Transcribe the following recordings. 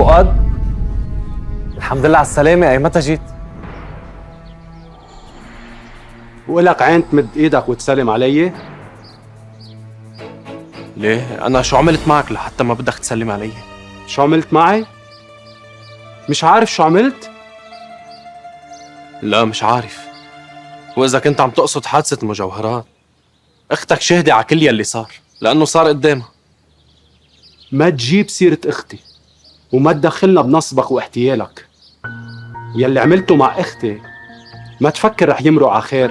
فؤاد، الحمد لله على السلامة. أي متى جيت؟ وإلك عين تمد إيدك وتسلم علي؟ ليه؟ أنا شو عملت معك لحتى ما بدك تسلم علي؟ شو عملت معي؟ مش عارف شو عملت؟ لا مش عارف. وإذا كنت عم تقصد حادثة المجوهرات، أختك شاهدة على كل يلي صار، لأنه صار قدامها. ما تجيب سيرة أختي وما تدخلنا بنصبك واحتيالك. ويلي عملته مع أختي ما تفكر رح يمرق على خير.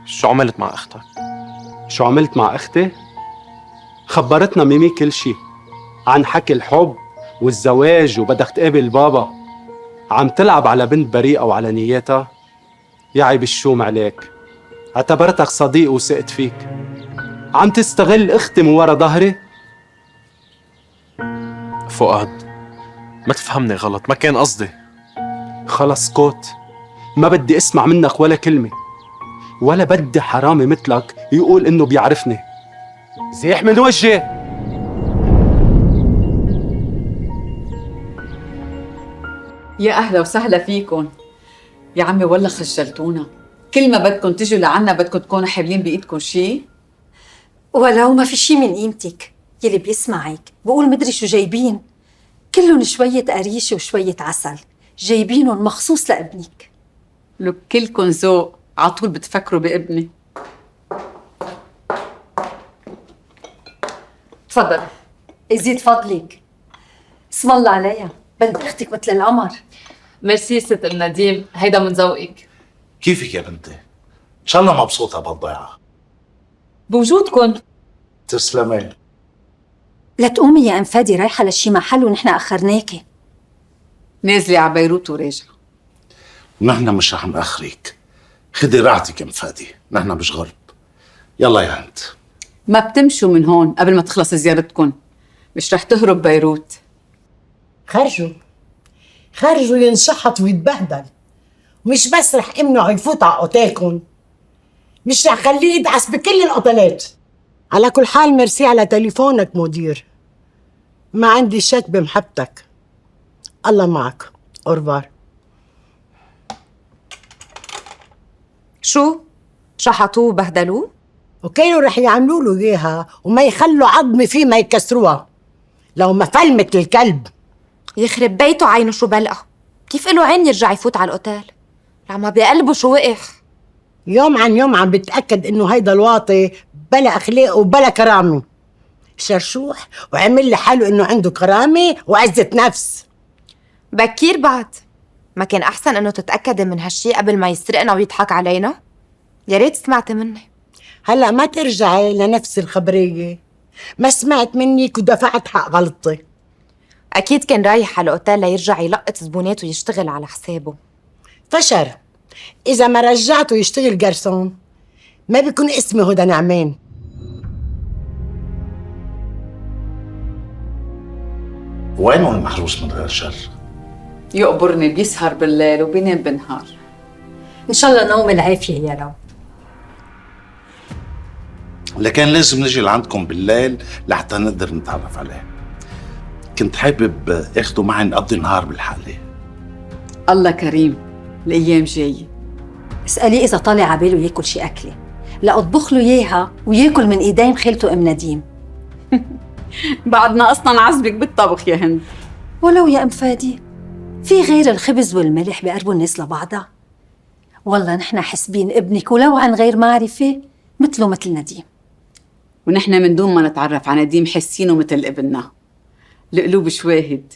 شو عملت مع أختك؟ شو عملت مع أختي؟ خبرتنا ميمي كل شي عن حكي الحب والزواج وبدك تقابل بابا. عم تلعب على بنت بريئة وعلى نياتها. يا عيب الشوم عليك، اعتبرتك صديق وثقت فيك. عم تستغل اختي من ورا ظهري. فؤاد، ما تفهمني غلط، ما كان قصدي. خلص كوت، ما بدي اسمع منك ولا كلمة، ولا بدي حرامي مثلك يقول انه بيعرفني. زيح من وجهي. يا أهلا وسهلا فيكن. يا عمي والله خجلتونا، كل ما بدكن تجوا لعنا بدكن تكونوا حاملين بإيدكن شي. ولو ما في شي من قيمتك، يلي بيسمعك بقول مدري شو جايبين، كلهم شوية قريشة وشوية عسل، جايبينهم مخصوص لابنك. لو كلكن ذوق، عطول بتفكروا بابني. تفضل. يزيد فضلك. اسم الله عليها، بنت اختك مثل القمر. ميرسي ست ام نديم، هيدا من ذوقك. كيفك يا بنتي؟ ان شاء الله مبسوطه بالضيعه. بوجودكم. تسلمي. لا تقومي يا ام فادي، رايحة لشي محل ونحن اخرناكي. نازلة على بيروت وراجعة. نحن مش رح نأخرك، خدي راحتك يا ام فادي، نحن مش غرب. يلا يا انت. ما بتمشوا من هون قبل ما تخلص زيارتكن، مش رح تهرب بيروت. خرجوا خرجوا ينشحط ويتبهدل، ومش بس رح امنعه يفوت على اوتيلكم، مش رح خليه يدعس بكل الاوتيلات. على كل حال ميرسي على تليفونك مدير، ما عندي شك بمحبتك. الله معك. أورفار. شو؟ شحطوه وبهدلوه؟ وكانوا رح يعملوا له اياها وما يخلوا عظمي فيه ما يكسروها لو ما فلمت الكلب. يخرب بيته عينه شو بلقى، كيف له عين يرجع يفوت على الأوتيل؟ لما بقلبه شو وقع. يوم عن يوم عم بتأكد انه هيدا الواطي بلا اخلاق وبلا كرامة، شرشوح وعمل لي حاله انه عنده كرامة وعزة نفس. بكير بعد، ما كان أحسن إنه تتأكدي من هالشي قبل ما يسرقنا ويضحك علينا؟ يا ريت سمعتي مني. هلا ما ترجعي لنفس الخبرية، ما سمعت منك ودفعت حق غلطتي. أكيد كان رايح على الأوتيل ليرجع يلقط زبونات ويشتغل على حسابه. فشر. إذا ما رجعته يشتغل جرسون ما بيكون اسمي هدى نعمان. وينه المحروس من غير شر؟ يقبرني، بيسهر بالليل وبينام بالنهار. ان شاء الله نوم العافية يا لو. لكن لازم نجي لعندكم بالليل لحتى نقدر نتعرف عليه. كنت حابب اخده معي نقضي نهار بالحالة. الله كريم، الأيام جاية. اسأليه إذا طالع عباله ياكل شي أكلة، لا أطبخ له إياها وياكل من إيدين خالته أم نديم. بعدنا أصلاً عزبك بالطبخ يا هند. ولو يا أم فادي، في غير الخبز والملح بيقربوا الناس لبعضها. والله نحن حسبين ابنك ولو عن غير معرفة مثله مثل نديم. ونحن من دون ما نتعرف على نديم حسينه مثل ابننا. القلوب شواهد.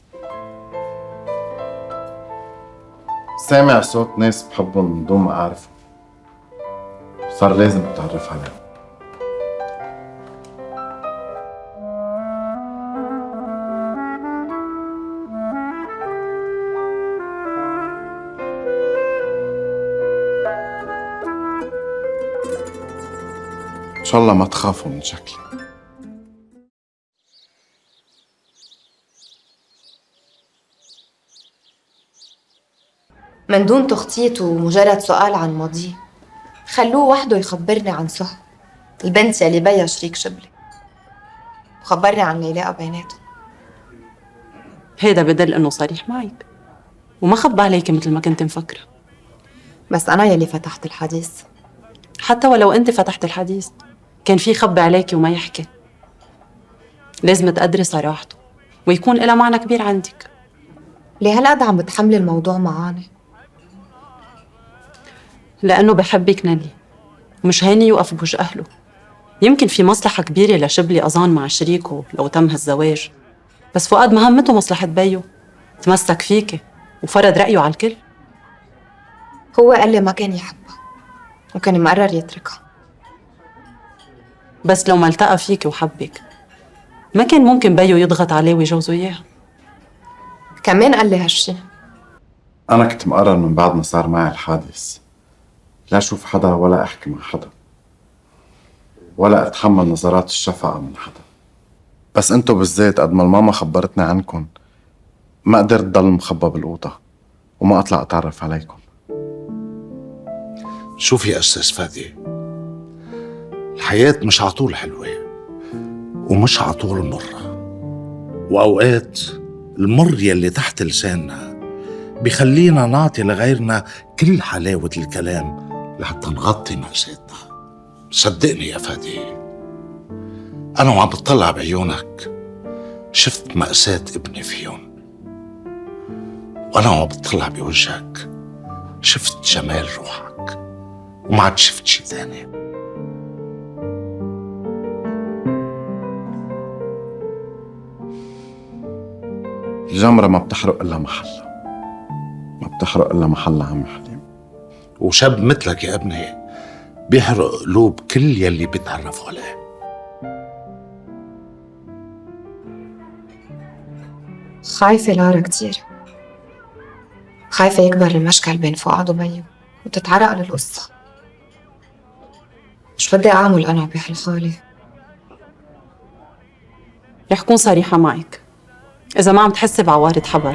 سامع صوت ناس بحبهم من دون ما أعرفهم، صار لازم أتعرف عليهم. إن شاء الله ما تخافوا من شكلي. من دون تخطيط ومجرد سؤال عن ماضيه، خلوه وحده يخبرني عن سهى، البنت يلي بيا شريك شبلي، وخبرني عن اللي يلاقى بيناتهم. هيدا بدل إنه صريح معك وما خبى عليكي مثل ما كنت مفكرة. بس أنا يلي فتحت الحديث. حتى ولو أنت فتحت الحديث كان في خبي عليكي وما يحكي. لازم تقدري صراحته ويكون لها معنى كبير عندك. ليه هالقد عم بتحملي الموضوع معاني؟ لأنه بحبك نالي ومش هيني يوقف بوجه أهله. يمكن في مصلحة كبيرة لشبلي أظن مع شريكه لو تم هالزواج، بس فؤاد ما همته مصلحة بيو، تمسك فيكي وفرض رأيه على الكل. هو قال لي ما كان يحبها وكان مقرر يتركها. بس لو ما التقى فيكي وحبك ما كان ممكن بيو يضغط عليه ويجوزه إياها. كمان قال لي هالشي. أنا كنت مقرر من بعد ما صار معي الحادث لا أشوف حدا ولا أحكي مع حدا ولا أتحمل نظرات الشفقة من حدا. بس أنتو بالذات قد ما الماما خبرتني عنكن ما قدرت ضل مخبى بالأوضة وما أطلع أتعرف عليكم. شوف يا أستاذ فادي، الحياة مش عطول حلوة ومش عطول مرة، وأوقات المر يلي تحت لساننا بيخلينا نعطي لغيرنا كل حلاوة الكلام لحتى نغطي مأساتنا. صدقني يا فادي، أنا وعم بطلع بعيونك شفت مأساة ابني فيهم، وأنا وعم بطلع بوجهك شفت جمال روحك وما عاد شفت شي تاني. الجمرة ما بتحرق إلا محلها، ما بتحرق إلا محلها عم حليم. وشاب مثلك يا ابني بيحرق قلوب كل يلي بيتعرفوا عليه. خايفة لارا كتير، خايفة يكبر المشكل بين فؤاد وبيو وتتعرق القصة. شو بدي أعمل أنا بهالحالة؟ رح كون صريحة معك، إذا ما عم تحسي بعوارض حبل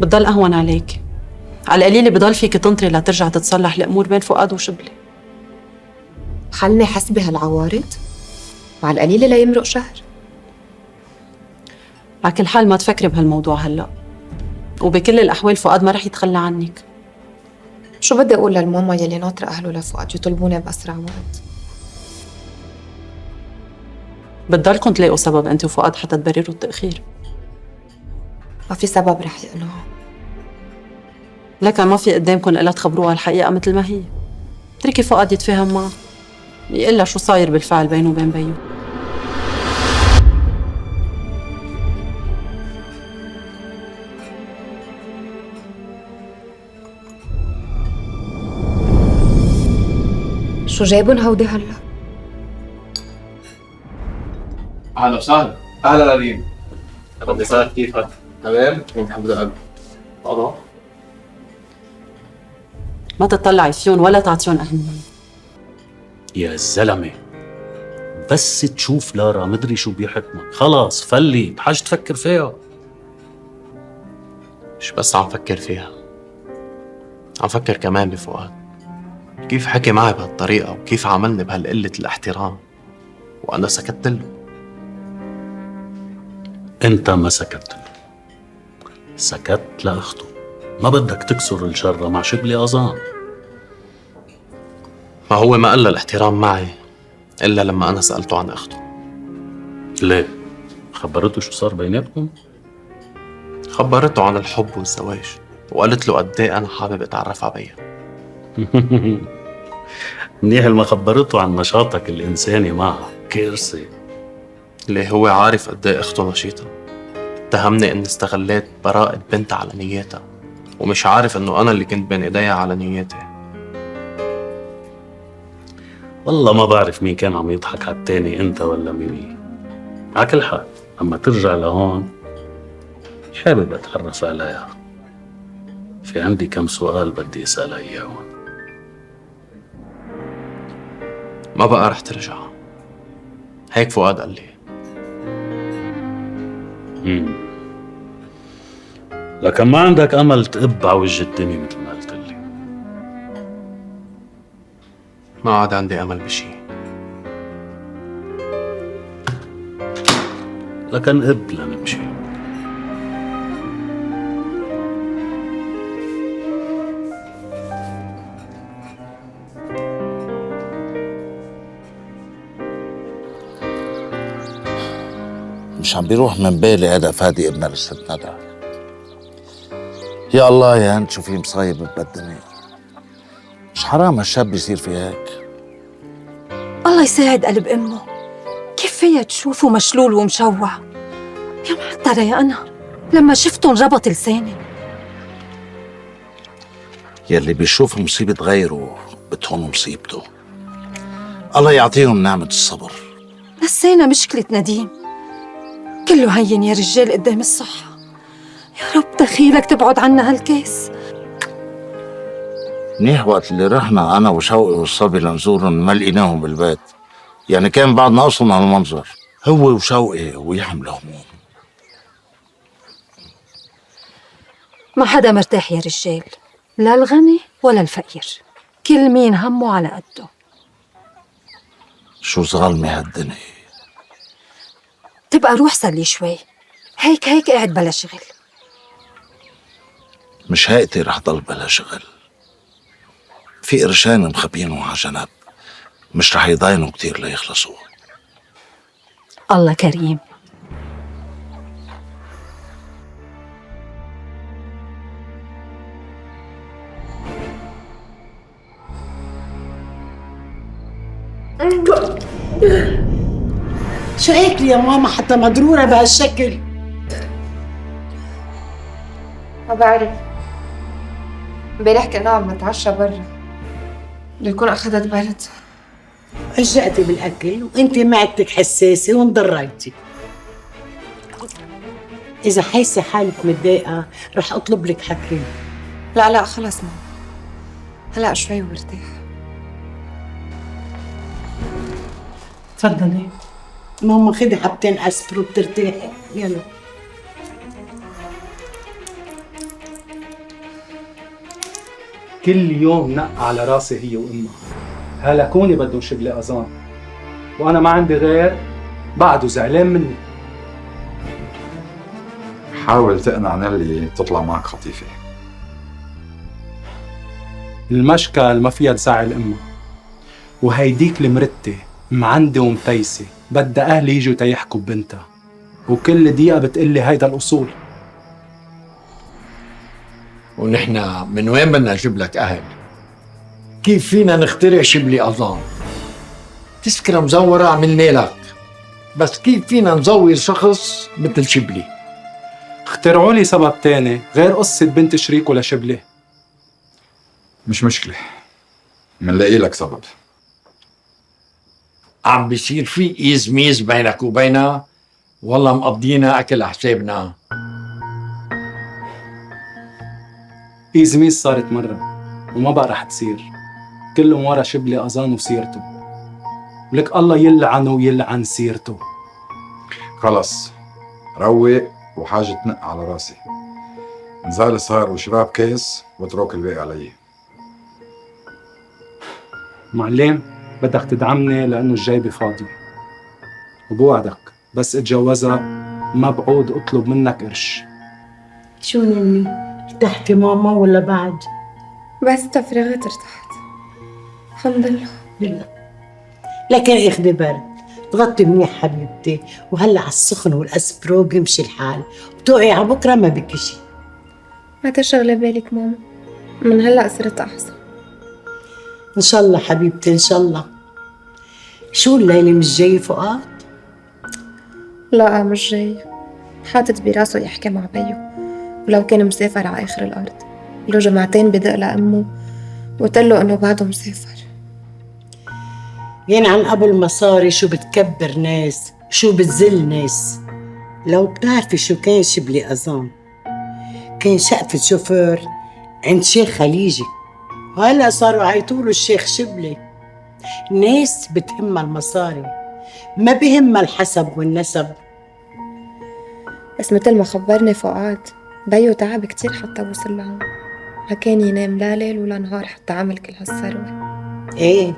بتضل أهون عليك. على القليلة بضل فيك تنطري لترجع تتصلح الأمور بين فؤاد وشبلي. حلني حس بهالعوارض وعلى القليلة لا يمرق شهر. على كل حال ما تفكري بهالموضوع هلأ، وبكل الأحوال فؤاد ما رح يتخلى عنك. شو بدي أقول للماما يلي ناطرة أهله لفؤاد يطلبوني بأسرع وقت؟ بتضلكن تلاقوا سبب أنت وفؤاد حتى تبرروا التأخير. ما في سبب رح يقنعه. لكن ما في قدامكن إلا تخبروها الحقيقة مثل ما هي. اتركي فؤاد يتفاهم معه، يقلها شو صاير بالفعل بينه وبين بيو. شو جايبن هودي هلا؟ اهلا وسهلا. اهلا ريم. بدي صار كيفك؟ تمام؟ الحمد لله. الله ما تطلعي فيهم ولا تعطيهم أهمية. يا زلمة بس تشوف لارا مدري شو بيحكمك خلاص فلي بحاج تفكر فيها. مش بس عم فكر فيها، عم فكر كمان بفؤاد. كيف حكي معي بهالطريقة وكيف عاملني بهالقلة الاحترام وأنا سكت له. انت ما سكت له، سكت لأخته. ما بدك تكسر الجرة مع شبلي أظن. ما هو ما قل الاحترام معي إلا لما أنا سألته عن أخته. ليه؟ خبرته شو صار بيناتكم؟ خبرته عن الحب والزواج وقالت له قد ايه أنا حابب أتعرف عليها. منيح ما خبرته عن نشاطك الإنساني معها. كارثة. ليه هو عارف قد ايه أخته نشيطة. اتهمني إني استغليت براءة بنتها على نياتها، ومش عارف إنه أنا اللي كنت بين إيديها على نياتها. والله ما بعرف مين كان عم يضحك على التاني، انت ولا ميمي. على كل حال اما ترجع لهون حابب اتعرف عليها. في عندي كم سؤال بدي اسالها اياهم. ما بقى رح ترجع، هيك فؤاد قال لي. لكن ما عندك امل تقب على وجه الدنيا مثل ما قلت لي. ما عاد عندي امل بشي. لكن قب لنمشي. مش عم بيروح من بالي هذا فادي ابن لست ندى. يا الله يا انت شو في مصايب ببالدنيا. مش حرام هالشاب يصير في هيك. الله يساعد قلب امه، كيف فيها تشوفه مشلول ومشوع؟ يا معطرة يا انا، لما شفته انربط لساني. يلي بيشوف مصيبة غيره بتهون مصيبته. الله يعطيهم نعمة الصبر. نسينا مشكلة نديم، كله هين يا رجال قدام الصحة. يا رب دخيلك تبعد عنا هالكيس. منيح وقت اللي رحنا أنا وشوقي والصبي لنزورهم ما لقيناهم بالبيت، يعني كان بعد ناقصهم هالمنظر، هو وشوقي ويحملوا هموم. ما حدا مرتاح يا رجال، لا الغني ولا الفقير، كل مين همه على قده. شو ظالمة هالدنيا. تبقى روح صلي شوي، هيك قاعد بلا شغل. مش هيئتي رح ضل بلا شغل، في قرشان مخبينهم على جنب، مش رح يضاينوا كتير ليخلصوا. الله كريم. شو هيك يا ماما حتى مضرورة بهالشكل؟ ما بعرف، امبارح كنا عم نتعشى برا، بده يكون أخذت برد. عجقتي بالأكل وأنت معدتك حساسة وانضريتي. إذا حاسة حالك متضايقة رح أطلب لك حكي. لا خلص ماما، هلأ شوي وبرتاح. تفضلي ماما، خدي حبتين أسبرو بترتاحي. يلا. كل يوم نق على راسي هي وامها، هلكوني بدهم شبلي اذان، وانا ما عندي غير بعده زعلان مني. حاول تقنع نيلي تطلع معك خطيفة. المشكل ما فيها تزعل امها، وهيديك المرتة معندة ومتيسة، بدها اهلي يجوا تيحكوا ببنتها، وكل دقيقة بتقلي هيدا الأصول. ونحن من وين بدنا نجيب لك أهل؟ كيف فينا نخترع شبلي أظام؟ تذكرة مزورة عملنا لك، بس كيف فينا نزور شخص مثل شبلي؟ اخترعوا لي سبب تاني غير قصة بنت شريكه لشبلي. مش مشكلة، منلاقي لك سبب. عم بيصير في إيز ميز بينك وبينها، والله مقضينا أكل حسابنا. إيزميز صارت مرة وما بقى رح تصير، كلهم ورا شبلي أذان وسيرته، ولك الله يلعنه ويلعن سيرته. خلص روق وحاجة تنق على راسي. نزال صار وشراب كيس واترك الباقي علي. معلم بدك تدعمني لأنه الجيبة فاضية، وبوعدك بس اتجوزها ما بعود اطلب منك قرش. شو نني؟ ارتحتي ماما ولا بعد؟ بس تفرغت ارتحت الحمد لله. لله. لكن اخذي برد، تغطي منيح حبيبتي، وهلا على السخن والاسبرو بيمشي الحال، بتوقعي على بكره ما بكي شي. ما تشغلي بالك ماما، من هلا صرت احسن ان شاء الله حبيبتي ان شاء الله. شو الليله مش جاي فؤاد؟ لا مش جاي، حاطط براسه يحكي مع بيو، ولو كان مسافر على آخر الأرض له جمعتين بدق لأمه وقتل له إنه بعده مسافر. يعني عن قبل مصاري شو بتكبر ناس، شو بتذل ناس. لو بتعرفي شو كان شبلي أظام، كان شقفة شوفير عند شيخ خليجي، وهلا صاروا عيطوله الشيخ شبلي. ناس بتهمها المصاري، ما بهمها الحسب والنسب. بس مثل ما خبرني فؤاد، بيو تعب كتير حتى وصل لهون، ما كان ينام لا ليل ولا نهار حتى عمل كل هالثروة. ايه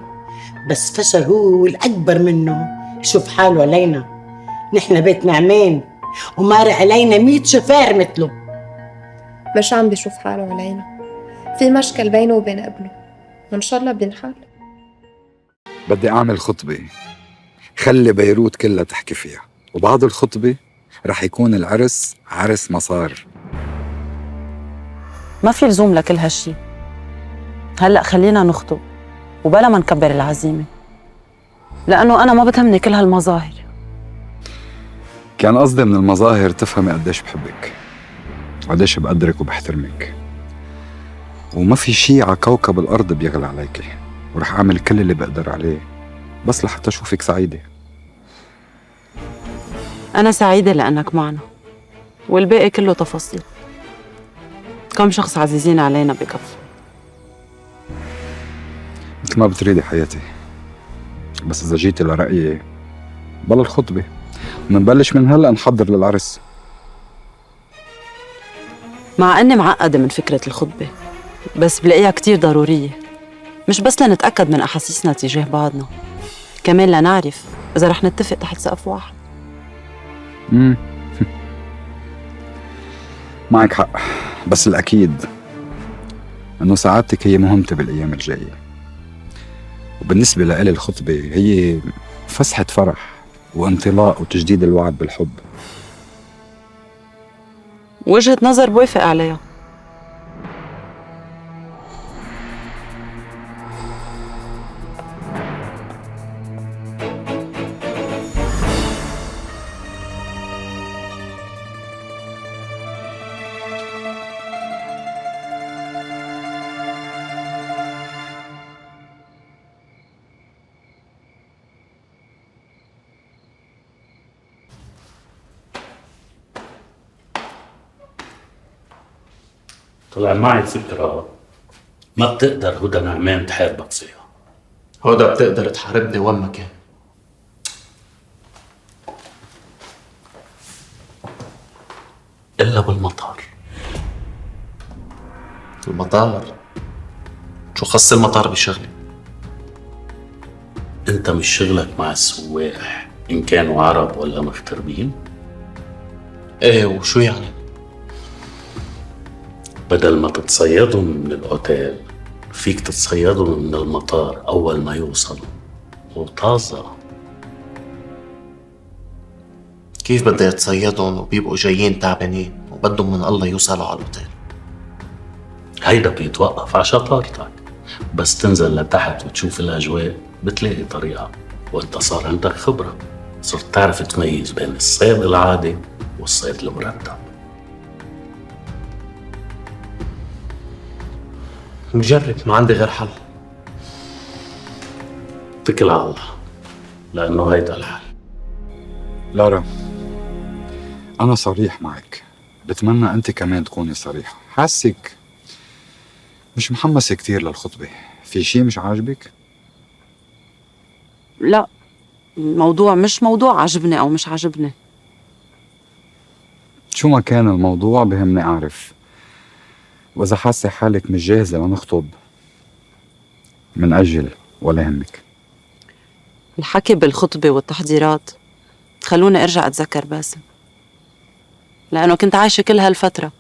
بس فشل هو والأكبر منه شوف حاله علينا. نحن بيت نعمين ومارق علينا 100 شوفير مثله. مش عم بيشوف حاله علينا، في مشكل بينه وبين ابنه وإن شاء الله بينحل. بدي أعمل خطبة خلي بيروت كلها تحكي فيها، وبعد الخطبة رح يكون العرس عرس مصار. ما في لزوم لكل هالشي. هلأ خلينا نخطب وبلا ما نكبر العزيمة، لأنه أنا ما بتهمني كل هالمظاهر. كان قصدي من المظاهر تفهمي قديش بحبك وقديش بقدرك وبحترمك، وما في شي على كوكب الأرض بيغلى عليكي، ورح أعمل كل اللي بقدر عليه بس لحتى أشوفك سعيدة. أنا سعيدة لأنك معنا، والباقي كله تفاصيل. كم شخص عزيزين علينا بكفوا. مثل ما بتريدي حياتي، بس إذا جيتي لرأيي بلا الخطبة ومنبلش من هلأ نحضر للعرس. مع أني معقدة من فكرة الخطبة، بس بلاقيها كتير ضرورية، مش بس لنتأكد من أحاسيسنا تجاه بعضنا، كمان لنعرف إذا رح نتفق تحت سقف واحد. معك حق، بس الأكيد إنه سعادتك هي مهمتي بالأيام الجاية، وبالنسبة لإلي الخطبة هي فسحة فرح وانطلاق وتجديد الوعد بالحب. وجهة نظر بوافق عليها. طلع معي فكرة ما بتقدر هدى نعمان تحاربك فيها. هدى بتقدر تحاربني وين ما كان. إلا بالمطار. المطار؟ شو خص المطار بشغلي؟ أنت مش شغلك مع السواح إن كانوا عرب ولا مغتربين؟ إيه، وشو يعني؟ بدل ما تتصيدهم من الأوتيل فيك تتصيدهم من المطار أول ما يوصلوا وطازة. كيف بدي اتصيدهم وبيبقوا جايين تعبانين وبدهم من الله يوصلوا على الأوتيل؟ هيدا بيتوقف على شطارتك، بس تنزل لتحت وتشوف الأجواء بتلاقي طريقة، وانت صار عندك خبرة، صرت تعرف تميز بين الصيد العادي والصيد المرتب. مجرب، ما عندي غير حل. اتكل على الله، لأنه هيدا الحل. لارا، أنا صريح معك، بتمنى أنت كمان تكوني صريحة. حاسك مش محمسة كتير للخطبة، في شي مش عاجبك؟ لا، الموضوع مش موضوع عجبني أو مش عجبني. شو ما كان الموضوع بهمني أعرف، وإذا حاسة حالك مش جاهزة لنخطب منأجل ولا يهمك. الحكي بالخطبة والتحضيرات خلوني أرجع أتذكر باسم، لأنه كنت عايشة كل هالفترة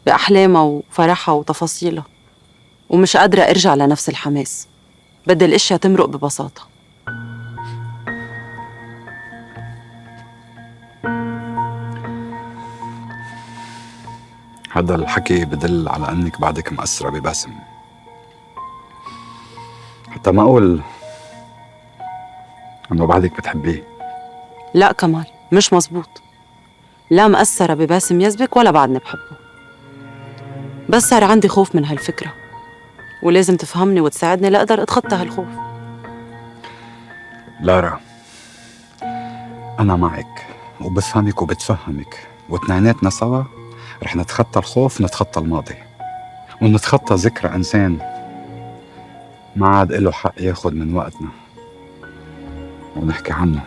بأحلامها وفرحها وتفاصيلها، ومش قادرة أرجع لنفس الحماس. بدي الأشياء تمرق ببساطة. هذا الحكي بدل على أنك بعدك مأثرة بباسم، حتى ما أقول أنه بعدك بتحبيه. لا كمال، مش مزبوط. لا مأثرة بباسم يزبك ولا بعدني بحبه، بس صار عندي خوف من هالفكرة، ولازم تفهمني وتساعدني لأقدر أتخطى هالخوف. لارا، أنا معك وبفهمك وبتفهمك، واثنيناتنا سوا رح نتخطى الخوف، نتخطى الماضي، ونتخطى ذكرى إنسان ما عاد له حق ياخد من وقتنا ونحكي عنه.